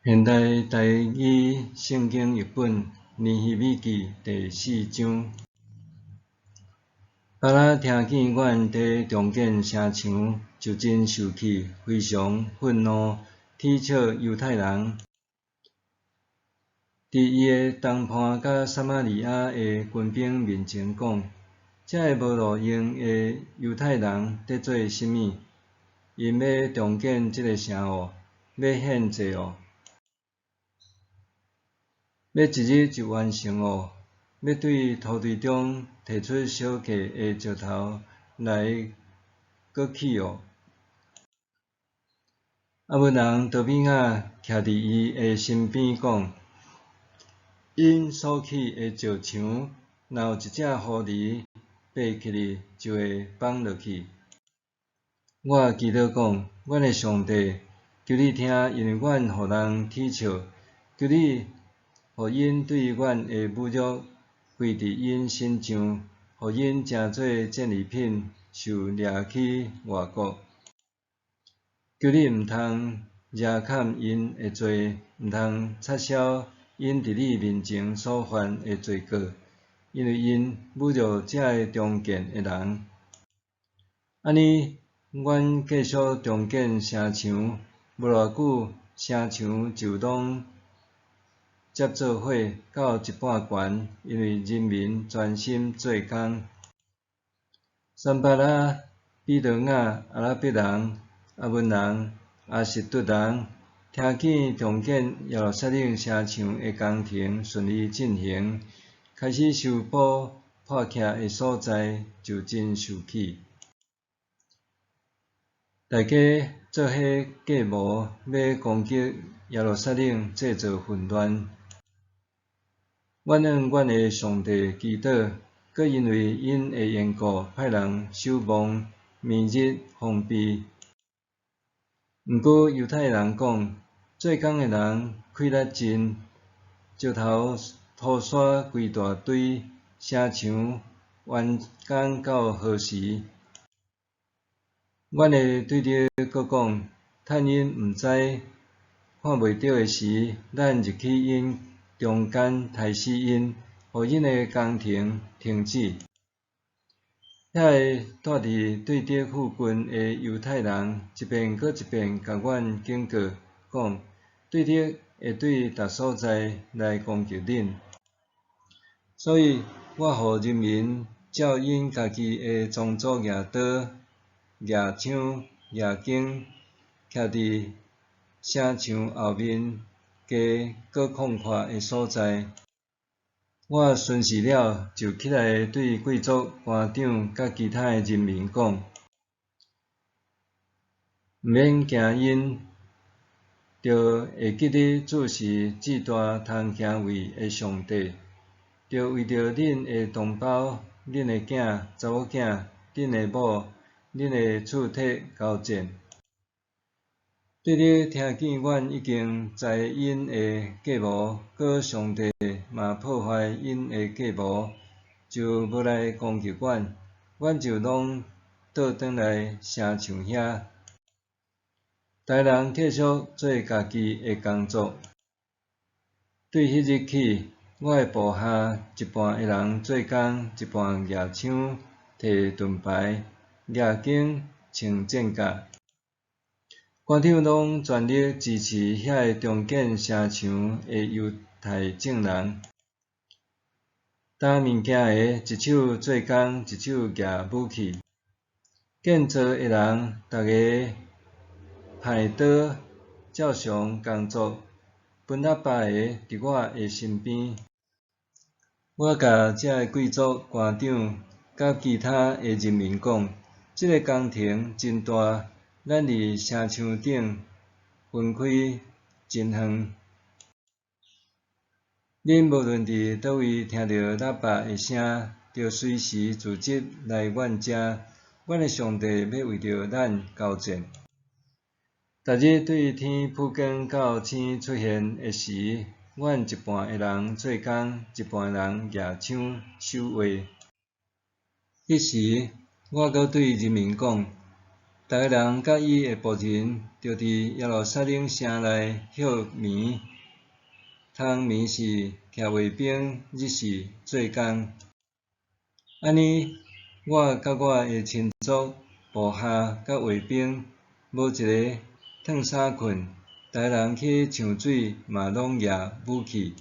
现代台语圣经译本尼希米记第4章。巴拉听见阮伫中间声墙，就真受气，非常愤怒，踢笑犹太人。伫伊的同伴甲撒玛利亚的军兵面前讲：这个无路用的犹太人伫做甚物？因要重建这个城哦，要献祭哦。要一日就完成哦！要对土地中提出小价的石头来搁起哦！阿文人多米亚徛伫伊的身边讲：因所起的石墙，若有一只狐狸爬起哩，就会放落去。我祈祷讲：阮的上帝，求你听，因为阮互人踢笑，求你。互因对阮的侮辱归伫因身上，互因成做战利品，受掠去外国。求你毋通惹砍因的罪，毋通撤销因伫你面前所犯的罪过，因为因侮辱这个中建的人。安尼，阮继续重建城墙，无偌久，城墙就拢接做伙到一半悬，因为人民专心做工。三巴拉、比得雅、阿拉伯人、阿文人、阿实突人，听见重建耶路撒冷城墙的工程顺利进行，开始修补破缺的所在，就真受气。大家做伙计谋，要攻击耶路撒冷，制造混乱。阮向阮的上帝祈祷，搁因为因的缘故，派人守望暝日封闭。毋过犹太人讲，做工的人气力真，石头涂刷规大堆，城墙完工到何时？阮会对着搁讲，趁因毋知看袂到的时，咱入去因中间杀死因，互因的工程停止。遐个住伫对着附近的犹太人，一遍搁一遍甲阮警告，讲对着会对逐所在来攻击恁。所以我互人民照因家己的宗族举刀、举枪、举弓，徛伫城墙后面加搁宽阔的所在。我巡视了，就起来对贵族、官长甲其他的人民讲：毋免惊因，着会记得主是至大通行位的上帝，着为着恁的同胞、恁的囝、查某囝、恁的某、恁的厝体交战。对着听见阮已经知因的计谋，搁上帝嘛破坏因的计谋，就无来攻击阮，阮就拢倒转来城墙遐。大人继续做家己的工作。对迄日起，我的部下一半的人做工，一半举枪、摕盾牌、举弓、穿战甲。官长拢全力支持遐个重建城墙的犹太证人。担物件的一手做工，一手举武器。建造的人，逐个派刀照常工作。分喇叭的伫我的身边。我甲这个贵族、官长甲其他的人民讲，这个工程真大。咱伫城墙顶分开真远，恁无论伫倒位听到喇叭的声，着随时自即来阮遮。阮的上帝要为着咱交战。逐日对天曝光到星出现的时，阮一半的人做工，一半的人举枪守卫。迄时，我阁对人民讲：逐个人甲伊的仆人，就伫耶路撒冷城内歇眠。通眠是徛卫兵日时做工。安尼，我甲我的亲族、部下甲卫兵，无一个脱衫困，逐个人去上水嘛拢举武器。